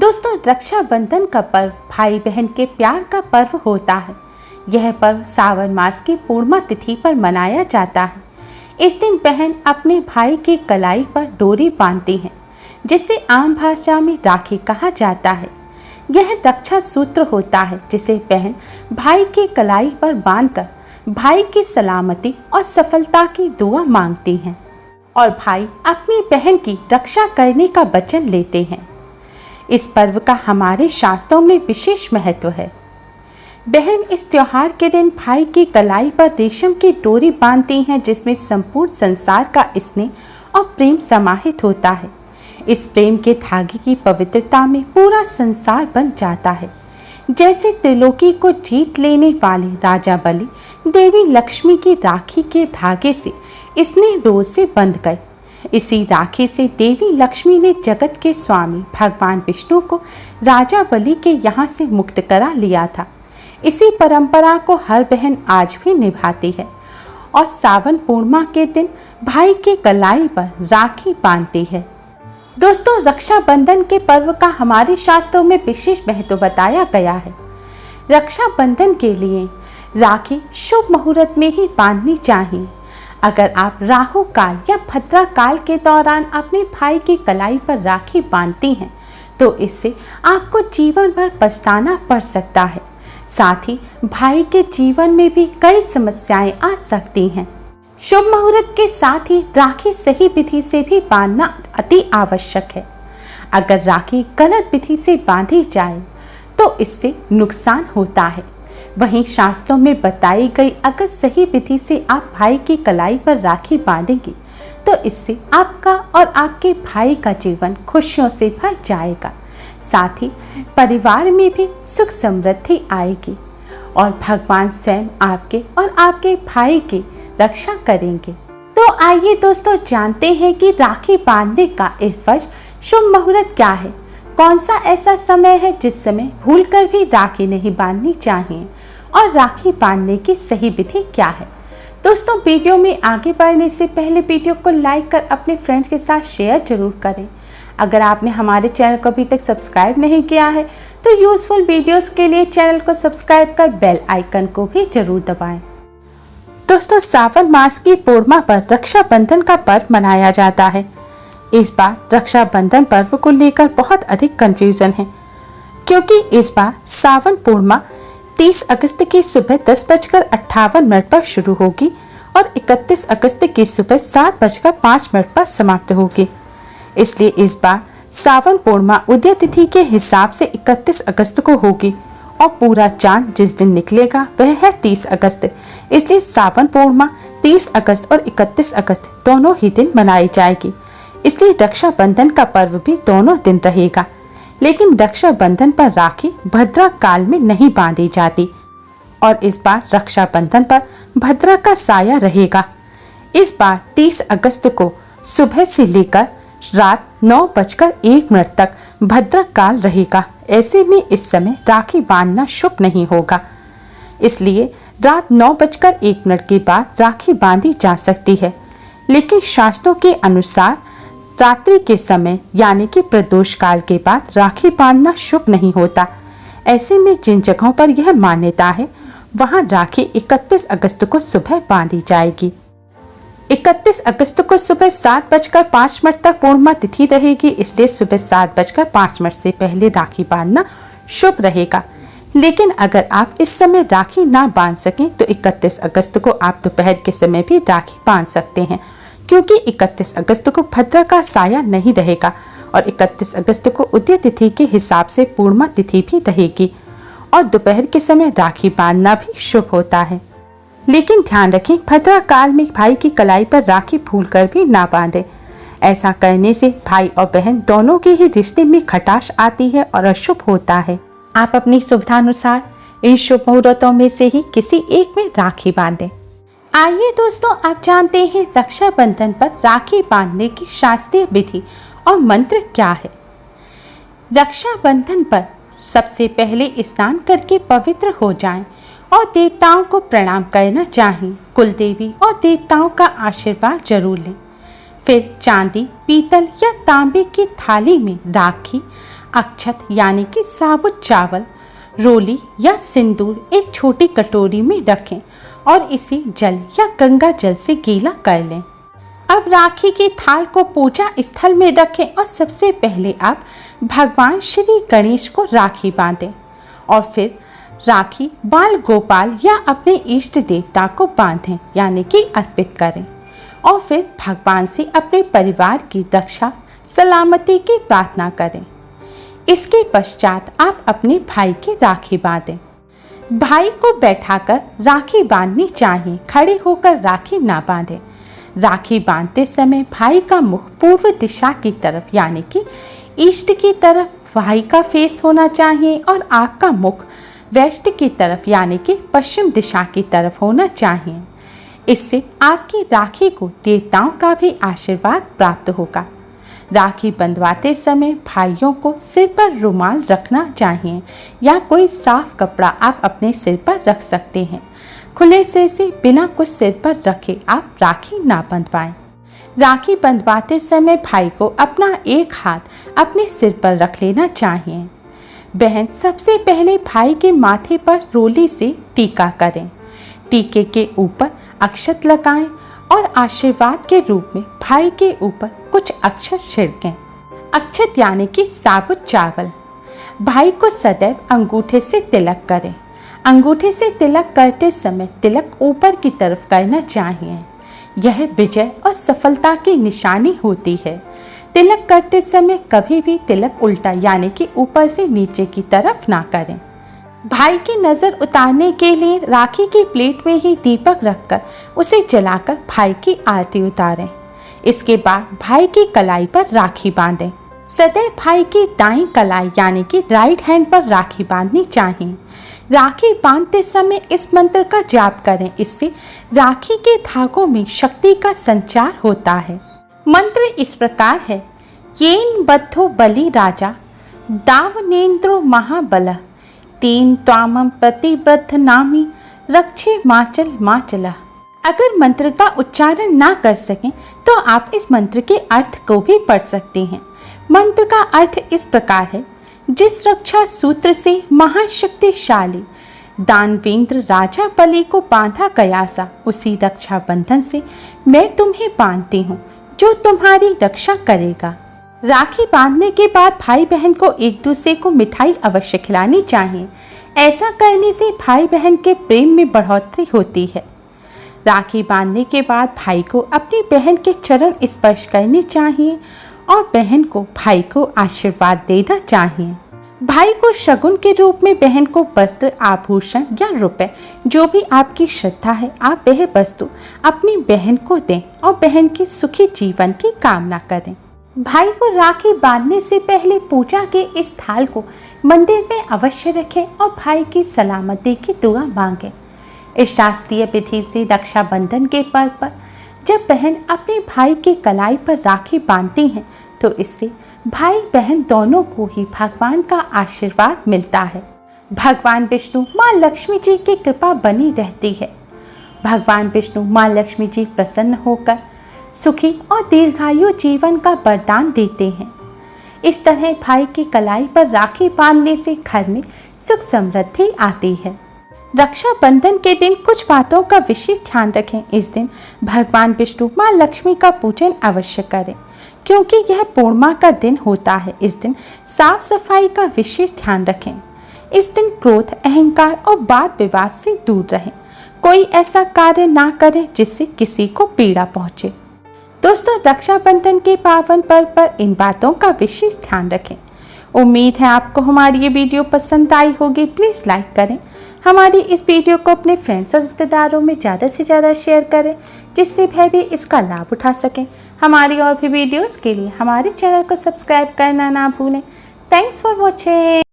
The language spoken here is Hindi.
दोस्तों, रक्षाबंधन का पर्व भाई बहन के प्यार का पर्व होता है। यह पर्व सावन मास की पूर्णिमा तिथि पर मनाया जाता है। इस दिन बहन अपने भाई की कलाई पर डोरी बांधती हैं, जिसे आम भाषा में राखी कहा जाता है। यह रक्षा सूत्र होता है जिसे बहन भाई की कलाई पर बांधकर भाई की सलामती और सफलता की दुआ मांगती हैं और भाई अपनी बहन की रक्षा करने का वचन लेते हैं। इस पर्व का हमारे शास्त्रों में विशेष महत्व है। बहन इस त्योहार के दिन भाई की कलाई पर रेशम की डोरी बांधती हैं, जिसमें संपूर्ण संसार का स्नेह और प्रेम समाहित होता है। इस प्रेम के धागे की पवित्रता में पूरा संसार बन जाता है। जैसे त्रिलोकी को जीत लेने वाले राजा बलि देवी लक्ष्मी की राखी के धागे से स्नेह डोर से बंध गए। इसी राखी से देवी लक्ष्मी ने जगत के स्वामी भगवान विष्णु को राजा बलि के यहाँ से मुक्त करा लिया था। इसी परंपरा को हर बहन आज भी निभाती है और सावन पूर्णिमा के दिन भाई की कलाई पर राखी बांधती है। दोस्तों, रक्षाबंधन के पर्व का हमारे शास्त्रों में विशेष महत्व बताया गया है। रक्षाबंधन के लिए राखी शुभ मुहूर्त में ही बांधनी चाहिए। अगर आप राहु काल या भद्रा काल के दौरान अपने भाई की कलाई पर राखी बांधती हैं, तो इससे आपको जीवन भर पछताना पड़ सकता है। साथ ही भाई के जीवन में भी कई समस्याएं आ सकती हैं। शुभ मुहूर्त के साथ ही राखी सही विधि से भी बांधना अति आवश्यक है। अगर राखी गलत विधि से बांधी जाए तो इससे नुकसान होता है। वहीं शास्त्रों में बताई गई अगर सही विधि से आप भाई की कलाई पर राखी बांधेंगे तो इससे आपका और आपके भाई का जीवन खुशियों से भर जाएगा। साथ ही परिवार में भी सुख समृद्धि आएगी और भगवान स्वयं आपके और आपके भाई की रक्षा करेंगे। तो आइए दोस्तों, जानते हैं कि राखी बांधने का इस वर्ष शुभ मुहूर्त क्या है। कौन सा ऐसा समय है जिस समय भूलकर भी राखी नहीं बांधनी चाहिए और राखी बांधने की सही विधि क्या है। दोस्तों, वीडियो में आगे बढ़ने से पहले वीडियो को लाइक कर अपने फ्रेंड्स के साथ शेयर जरूर करें। अगर आपने हमारे चैनल को अभी तक सब्सक्राइब नहीं किया है तो यूजफुल वीडियोस के लिए चैनल को सब्सक्राइब कर बेल आइकन को भी जरूर दबाएं। दोस्तों, सावन मास की पूर्णिमा पर रक्षाबंधन का पर्व मनाया जाता है। इस बार रक्षाबंधन पर्व को लेकर बहुत अधिक कंफ्यूजन है, क्योंकि इस बार सावन पूर्णिमा 30 अगस्त की सुबह 10:58 पर शुरू होगी और 31 अगस्त की सुबह 7:05 पर समाप्त होगी। इसलिए इस बार सावन पूर्णिमा उदय तिथि के हिसाब से 31 अगस्त को होगी और पूरा चांद जिस दिन निकलेगा वह है 30 अगस्त। इसलिए सावन पूर्णिमा 30 अगस्त और 31 अगस्त दोनों ही दिन मनाई जाएगी। इसलिए रक्षाबंधन का पर्व भी दोनों दिन रहेगा। लेकिन रक्षाबंधन पर राखी भद्रा काल में नहीं बांधी जाती और इस बार रक्षाबंधन पर भद्रा का साया रहेगा। इस बार 30 अगस्त को सुबह से लेकर रात 9:01 तक भद्रा काल रहेगा। ऐसे में इस समय राखी बांधना शुभ नहीं होगा। इसलिए रात 9:01 के बाद राखी बांधी जा सकती है। लेकिन शास्त्रों के अनुसार रात्रि के समय यानी कि प्रदोष काल के बाद राखी बांधना शुभ नहीं होता। ऐसे में जिन जगहों पर यह मान्यता है वहां राखी 31 अगस्त को सुबह बांधी जाएगी। 31 अगस्त को सुबह 7:05 तक पूर्णिमा तिथि रहेगी। इसलिए सुबह 7:05 से पहले राखी बांधना शुभ रहेगा। लेकिन अगर आप इस समय राखी ना बांध सकें तो 31 अगस्त को आप दोपहर के समय भी राखी बांध सकते हैं, क्योंकि 31 अगस्त को भद्रा का साया नहीं रहेगा और 31 अगस्त को उदय तिथि के हिसाब से पूर्णिमा तिथि भी रहेगी और दोपहर के समय राखी बांधना भी शुभ होता है। लेकिन ध्यान रखें, भद्रा काल में भाई की कलाई पर राखी भूलकर भी ना बांधें। ऐसा करने से भाई और बहन दोनों के ही रिश्ते में खटास आती है और अशुभ होता है। आप अपनी सुविधानुसार इन शुभ मुहूर्तों में से ही किसी एक में राखी बांधें। आइए दोस्तों, आप जानते हैं रक्षाबंधन पर राखी बांधने की शास्त्रीय विधि और मंत्र क्या है। रक्षाबंधन पर सबसे पहले स्नान करके पवित्र हो जाएं और देवताओं को प्रणाम करना चाहिए। कुल देवी और देवताओं का आशीर्वाद जरूर लें। फिर चांदी, पीतल या तांबे की थाली में राखी अक्षत यानी कि साबुत चावल, रोली या सिंदूर एक छोटी कटोरी में रखें और इसे जल या गंगा जल से गीला कर लें। अब राखी के थाल को पूजा स्थल में रखें और सबसे पहले आप भगवान श्री गणेश को राखी बांधें और फिर राखी बाल गोपाल या अपने इष्ट देवता को बांधें यानी कि अर्पित करें और फिर भगवान से अपने परिवार की रक्षा सलामती की प्रार्थना करें। इसके पश्चात आप अपने भाई की राखी बांधें। भाई को बैठाकर राखी बांधनी चाहिए, खड़े होकर राखी ना बांधें। राखी बांधते समय भाई का मुख पूर्व दिशा की तरफ यानी कि ईस्ट की तरफ भाई का फेस होना चाहिए और आपका मुख वेस्ट की तरफ यानी कि पश्चिम दिशा की तरफ होना चाहिए। इससे आपकी राखी को देवताओं का भी आशीर्वाद प्राप्त होगा। राखी बंधवाते समय भाइयों को सिर पर रुमाल रखना चाहिए या कोई साफ कपड़ा आप अपने सिर पर रख सकते हैं। खुले सिर से बिना कुछ सिर पर रखे आप राखी ना बंधवाएं। राखी बंधवाते समय भाई को अपना एक हाथ अपने सिर पर रख लेना चाहिए। बहन सबसे पहले भाई के माथे पर रोली से टीका करें। टीके के ऊपर अक्षत लगाएं और आशीर्वाद के रूप में भाई के ऊपर कुछ अक्षत छिड़कें। अक्षत यानी कि साबुत चावल। भाई को सदैव अंगूठे से तिलक करें। अंगूठे से तिलक करते समय तिलक ऊपर की तरफ करना चाहिए। यह विजय और सफलता की निशानी होती है। तिलक करते समय कभी भी तिलक उल्टा यानी कि ऊपर से नीचे की तरफ ना करें। भाई की नज़र उतारने के लिए राखी की प्लेट में ही दीपक रखकर उसे जलाकर भाई की आरती उतारें। इसके बाद भाई की कलाई पर राखी बांधें। सदैव भाई की दाईं कलाई यानी कि राइट हैंड पर राखी बांधनी चाहिए। राखी बांधते समय इस मंत्र का जाप करें। इससे राखी के धागों में शक्ति का संचार होता है। मंत्र इस प्रकार है, येन बद्धो बलि राजा दावनेन्द्रो महाबल तेन त्वामं प्रतिबद्ध नामी रक्षे माचल माचला। अगर मंत्र का उच्चारण ना कर सकें तो आप इस मंत्र के अर्थ को भी पढ़ सकते हैं। मंत्र का अर्थ इस प्रकार है, जिस रक्षा सूत्र से महाशक्तिशाली दानवेंद्र राजा बलि को बांधा गया सा, उसी रक्षा बंधन से मैं तुम्हें बांधती हूँ जो तुम्हारी रक्षा करेगा। राखी बांधने के बाद भाई बहन को एक दूसरे को मिठाई अवश्य खिलानी चाहिए। ऐसा करने से भाई बहन के प्रेम में बढ़ोतरी होती है। राखी बांधने के बाद भाई को अपनी बहन के चरण स्पर्श करने चाहिए और बहन को भाई को आशीर्वाद देना चाहिए। भाई को शगुन के रूप में बहन को वस्त्र, आभूषण या रुपए, जो भी आपकी श्रद्धा है, आप वह वस्तु अपनी बहन को दें और बहन के सुखी जीवन की कामना करें। भाई को राखी बांधने से पहले पूजा के इस थाल को मंदिर में अवश्य रखें और भाई की सलामती की दुआ मांगें। इस शास्त्रीय विधि से रक्षाबंधन के पर्व पर जब बहन अपने भाई की कलाई पर राखी बांधती हैं तो इससे भाई बहन दोनों को ही भगवान का आशीर्वाद मिलता है। भगवान विष्णु माँ लक्ष्मी जी की कृपा बनी रहती है। भगवान विष्णु माँ लक्ष्मी जी प्रसन्न होकर सुखी और दीर्घायु जीवन का वरदान देते हैं। इस तरह भाई की कलाई पर राखी बांधने से घर में सुख समृद्धि आती है। रक्षाबंधन के दिन कुछ बातों का विशेष ध्यान रखें। इस दिन भगवान विष्णु माँ लक्ष्मी का पूजन अवश्य करें क्योंकि यह पूर्णिमा का दिन होता है। इस दिन साफ सफाई का विशेष ध्यान रखें। इस दिन क्रोध, अहंकार और वाद विवाद से दूर रहें। कोई ऐसा कार्य ना करें जिससे किसी को पीड़ा पहुंचे। दोस्तों, रक्षाबंधन के पावन पर्व पर इन बातों का विशेष ध्यान रखें। उम्मीद है आपको हमारी ये वीडियो पसंद आई होगी। प्लीज़ लाइक करें। हमारी इस वीडियो को अपने फ्रेंड्स और रिश्तेदारों में ज़्यादा से ज़्यादा शेयर करें जिससे वह भी इसका लाभ उठा सकें। हमारी और भी वीडियोस के लिए हमारे चैनल को सब्सक्राइब करना ना भूलें। Thanks for watching.